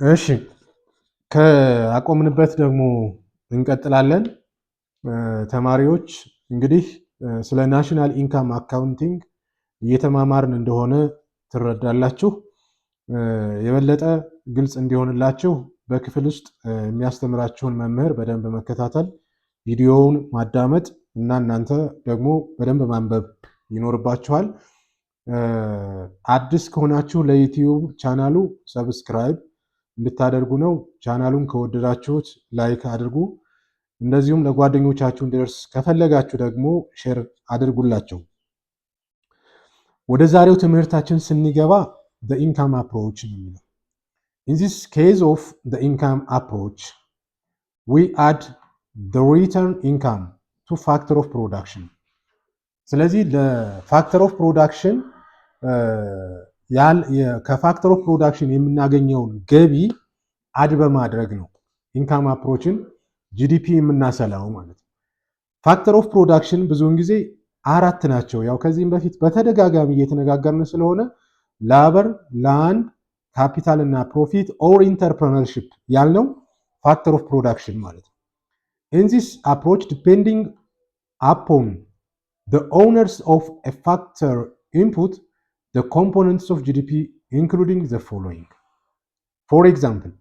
እሺ ከአቆምንበት ደግሞ እንቀጥላለን። ተማሪዎች እንግዲህ ስለ ናሽናል ኢንካም አካውንቲንግ እየተማማርን እንደሆነ ትረዳላችሁ። የበለጠ ግልጽ እንዲሆንላችሁ በክፍል ውስጥ የሚያስተምራችሁን መምህር በደንብ መከታተል፣ ቪዲዮውን ማዳመጥ እና እናንተ ደግሞ በደንብ ማንበብ ይኖርባችኋል። አዲስ ከሆናችሁ ለዩቲዩብ ቻናሉ ሰብስክራይብ እንድታደርጉ ነው። ቻናሉን ከወደዳችሁት ላይክ አድርጉ። እንደዚሁም ለጓደኞቻችሁ እንዲደርስ ከፈለጋችሁ ደግሞ ሼር አድርጉላቸው። ወደ ዛሬው ትምህርታችን ስንገባ the income approach ነው የሚለው። In this case of the income approach we add the return income to factor of production። ስለዚህ ለፋክተር ኦፍ ፕሮዳክሽን ከፋክተር ኦፍ ፕሮዳክሽን የምናገኘውን ገቢ አድ በማድረግ ነው ኢንካም አፕሮችን ጂዲፒ የምናሰላው ማለት ነው። ፋክተር ኦፍ ፕሮዳክሽን ብዙውን ጊዜ አራት ናቸው። ያው ከዚህም በፊት በተደጋጋሚ እየተነጋገርን ስለሆነ ላበር፣ ላንድ፣ ካፒታል እና ፕሮፊት ኦር ኢንተርፕረነርሺፕ ያልነው ፋክተር ኦፍ ፕሮዳክሽን ማለት ነው። ኢን ዚስ አፕሮች ዲፔንዲንግ አፖን the owners of a factor input the components of GDP including the following. For example,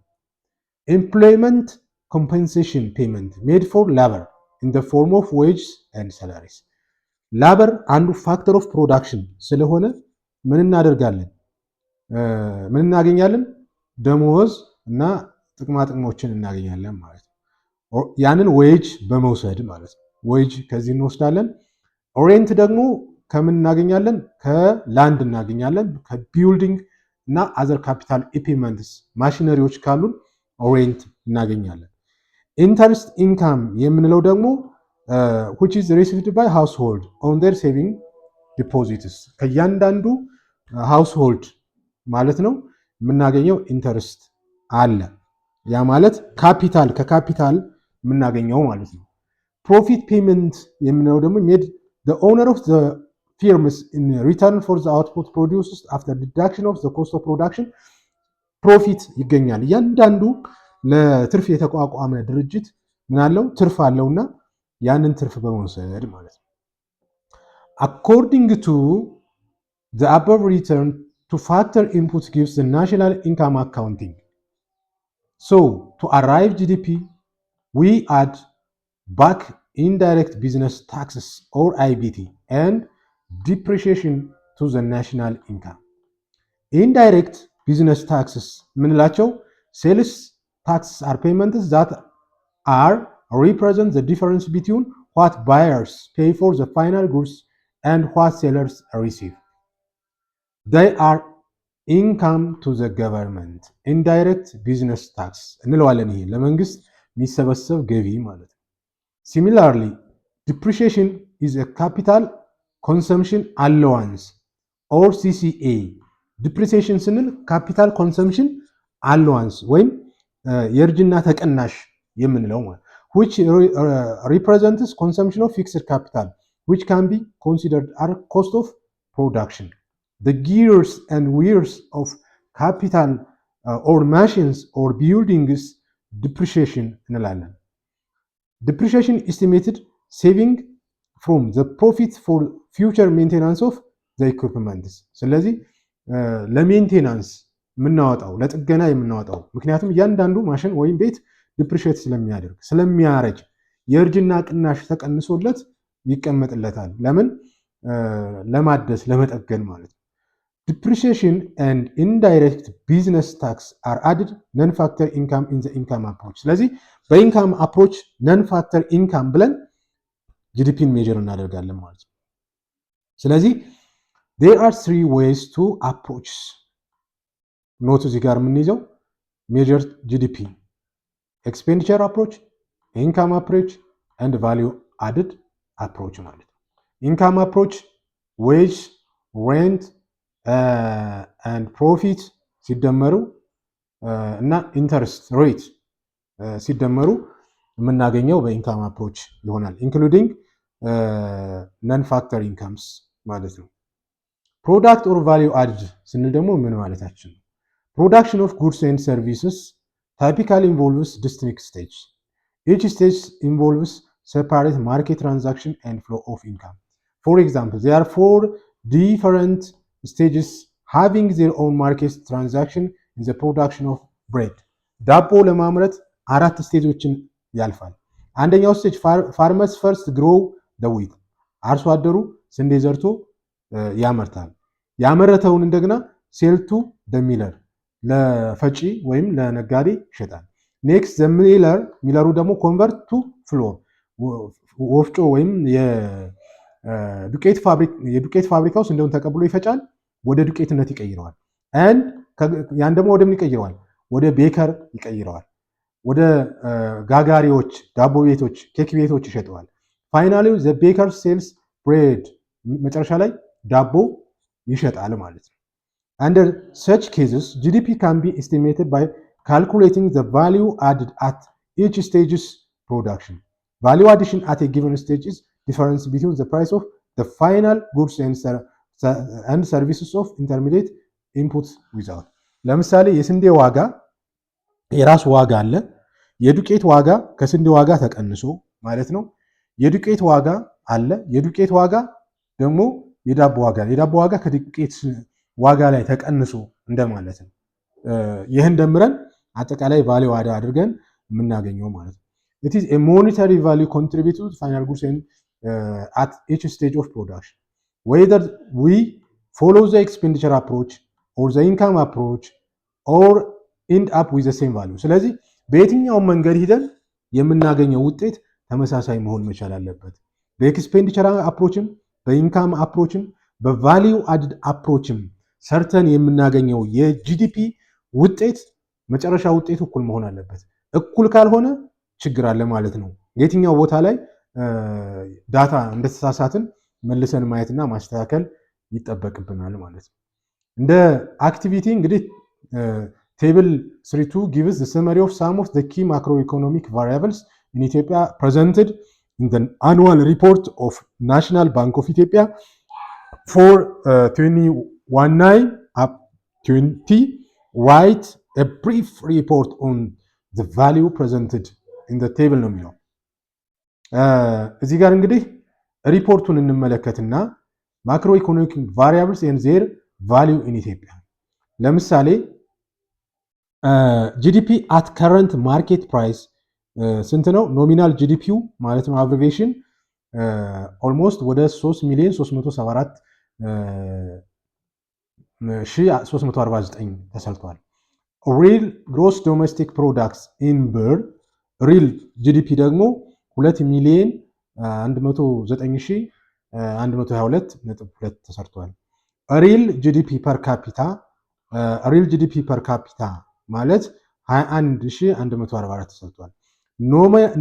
employment compensation payment made for labor in the form of wages and salaries. labor አንዱ ፋክተር ኦፍ ፕሮዳክሽን ስለሆነ ምን እናገኛለን? ደሞዝ እና ጥቅማጥቅሞችን እናገኛለን ማለት ነው። ያንን ዌጅ በመውሰድ ማለት ነው። ዌጅ ከዚህ እንወስዳለን። ኦሬንት ደግሞ ከምን እናገኛለን? ከላንድ እናገኛለን። ከቢልዲንግ እና አዘር ካፒታል ኢኩዊፕመንትስ ማሽነሪዎች ካሉን ኦሬንት እናገኛለን። ኢንተረስት ኢንካም የምንለው ደግሞ which is received by household on their saving deposits ከእያንዳንዱ ሃውስሆልድ ማለት ነው የምናገኘው ኢንተረስት አለ። ያ ማለት ካፒታል ከካፒታል የምናገኘው ማለት ነው። ፕሮፊት ፔመንት የምንለው ደግሞ the owner of the firms in return for the output produced after deduction of the cost of production ፕሮፊት ይገኛል። እያንዳንዱ ለትርፍ የተቋቋመ ድርጅት ምን አለው? ትርፍ አለውና ያንን ትርፍ በመውሰድ ማለት ነው። according to the above return to factor input gives the national income accounting. So to arrive GDP we add back indirect business taxes or IBT and depreciation to the national income. Indirect business taxes ምንላቸው? sales taxes are payments that are represent the difference between what buyers pay for the final goods and what sellers receive. They are income to the government. Indirect business tax እንለዋለን። ይሄ ለመንግስት የሚሰበሰብ ገቢ ማለት ነው። Similarly, depreciation is a capital consumption allowance or CCA. Depreciation ስንል capital consumption allowance ወይም የእርጅና ተቀናሽ የምንለው ማለት which represents consumption of fixed capital which can be considered as cost of production. The gears and wheels of capital or machines or buildings depreciation እንላለን። Depreciation estimated saving from the profit for future maintenance of the equipment. ስለዚህ ለሜንቴናንስ የምናወጣው ለጥገና የምናወጣው ምክንያቱም እያንዳንዱ ማሽን ወይም ቤት ዲፕሪሼት ስለሚያረጅ የእርጅና ቅናሽ ተቀንሶለት ይቀመጥለታል። ለምን? ለማደስ ለመጠገን ማለት ነው። Depreciation and indirect business tax are added non-factor income in the income approach. ስለዚህ በኢንካም አፕሮች ነን ፋክተር ኢንካም ብለን ጂዲፒን ሜጀር እናደርጋለን ማለት ነው። ስለዚህ there are three ways to approach ኖት እዚህ ጋር የምንይዘው ሜጀር ጂዲፒ ኤክስፔንዲቸር አፕሮች፣ ኢንካም አፕሮች and value added approach ማለት ነው። ኢንካም አፕሮች ዌጅ፣ ሬንት and ፕሮፊት ሲደመሩ እና ኢንተረስት ሬት ሲደመሩ የምናገኘው በኢንካም አፕሮች ይሆናል። ኢንክሉዲንግ ነን ፋክተር ኢንካምስ ማለት ነው። ፕሮዳክት ኦር ቫሊዩ አድድ ስንል ደግሞ ምን ማለታችን ነው? Production of goods and services typically involves distinct stages. Each stage involves separate market transaction and flow of income. For example, there are 4 different stages having their own market transaction in the production of bread. ዳቦ ለማምረት 4 ስቴጆችን ያልፋል። አንደኛው ስቴጅ ፋርመርስ ፈርስት ግሮው ዘ ዊት፣ አርሶ አደሩ ስንዴ ዘርቶ ያመርታል። ያመረተውን እንደገና ሴልቱ ደሚለር ለፈጪ ወይም ለነጋዴ ይሸጣል። ኔክስት ዘ ሚለሩ ደግሞ ኮንቨርት ቱ ፍሎር፣ ወፍጮ ወይም የዱቄት ፋብሪካው ስንዴውን ተቀብሎ ይፈጫል፣ ወደ ዱቄትነት ይቀይረዋል። አንድ ያን ደግሞ ወደ ምን ይቀይረዋል? ወደ ቤከር ይቀይረዋል። ወደ ጋጋሪዎች፣ ዳቦ ቤቶች፣ ኬክ ቤቶች ይሸጠዋል። ፋይናሊ ዘ ቤከር ሴልስ ብሬድ፣ መጨረሻ ላይ ዳቦ ይሸጣል ማለት ነው። Under such cases, GDP can be estimated by calculating the value added at each stage's production. Value addition at a given stage is difference between the price of the final goods and services of intermediate inputs without. ለምሳሌ የስንዴ ዋጋ የራሱ ዋጋ አለ። የዱቄት ዋጋ ከስንዴ ዋጋ ተቀንሶ ማለት ነው። የዱቄት ዋጋ አለ። የዱቄት ዋጋ ደግሞ የዳቦ ዋጋ፣ የዳቦ ዋጋ ከዱቄት ዋጋ ላይ ተቀንሶ እንደማለት ነው። ይህን ደምረን አጠቃላይ ቫልዩ አድ አድርገን የምናገኘው ማለት ነው። it is a monetary value contributed to final goods and at each stage of production, whether we follow the expenditure approach or the income approach or end up with the same value. ስለዚህ በየትኛውም መንገድ ሂደን የምናገኘው ውጤት ተመሳሳይ መሆን መቻል አለበት። በኤክስፔንዲቸር አፕሮችም፣ በኢንካም አፕሮችም፣ በቫልዩ አድድ አፕሮችም ሰርተን የምናገኘው የጂዲፒ ውጤት መጨረሻ ውጤቱ እኩል መሆን አለበት። እኩል ካልሆነ ችግር አለ ማለት ነው። የትኛው ቦታ ላይ ዳታ እንደተሳሳትን መልሰን ማየትና ማስተካከል ይጠበቅብናል ማለት ነው። እንደ አክቲቪቲ እንግዲህ ቴብል 32 gives the summary of some of the key macroeconomic variables in Ethiopia presented in the annual report of National Bank of Ethiopia for 2019 up 20. Write a brief report on the value presented in the table ነው የሚለው። እዚህ ጋር እንግዲህ ሪፖርቱን እንመለከትና ማክሮ ኢኮኖሚክ ቫሪያብልስ ኤንድ ዜር ቫልዩ ኢን ኢትዮጵያ። ለምሳሌ ጂዲፒ አት ከረንት ማርኬት ፕራይስ ስንት ነው? ኖሚናል ጂዲፒው ማለት ነው አብሪቬሽን ኦልሞስት ወደ 3,349,349 ተሰልቷል። ሪል ግሮስ ዶሜስቲክ ፕሮዳክትስ ኢን ብር ሪል ጂዲፒ ደግሞ 2,109,122.2 ተሰርቷል። ሪል ጂዲፒ ፐር ካፒታ ማለት 21,144 ተሰርቷል።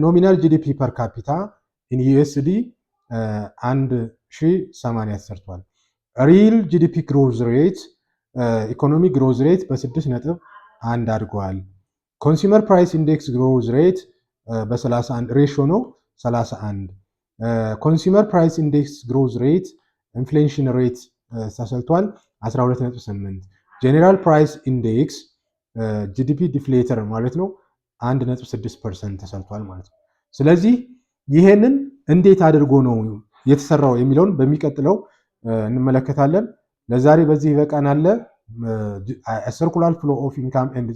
ኖሚናል ጂዲፒ ፐር ካፒታ ኢን ዩኤስዲ 1,080 ተሰርቷል። ሪል ጂዲፒ ግሮዝ ሬት ኢኮኖሚ ግሮዝ ሬት በ6.1 አድጓል። ኮንሱመር ፕራይስ ኢንዴክስ ግሮዝ ሬት በ31 ሬሽዮ ነው 31። ኮንሱመር ፕራይስ ኢንዴክስ ግሮዝ ሬት ኢንፍሌሽን ሬት ተሰልቷል 12.8። ጄኔራል ፕራይስ ኢንዴክስ ጂዲፒ ዲፍሌተር ማለት ነው 1.6% ተሰርቷል ማለት ነው። ስለዚህ ይሄንን እንዴት አድርጎ ነው የተሰራው የሚለውን በሚቀጥለው እንመለከታለን። ለዛሬ በዚህ ይበቃናል። circular flow of income and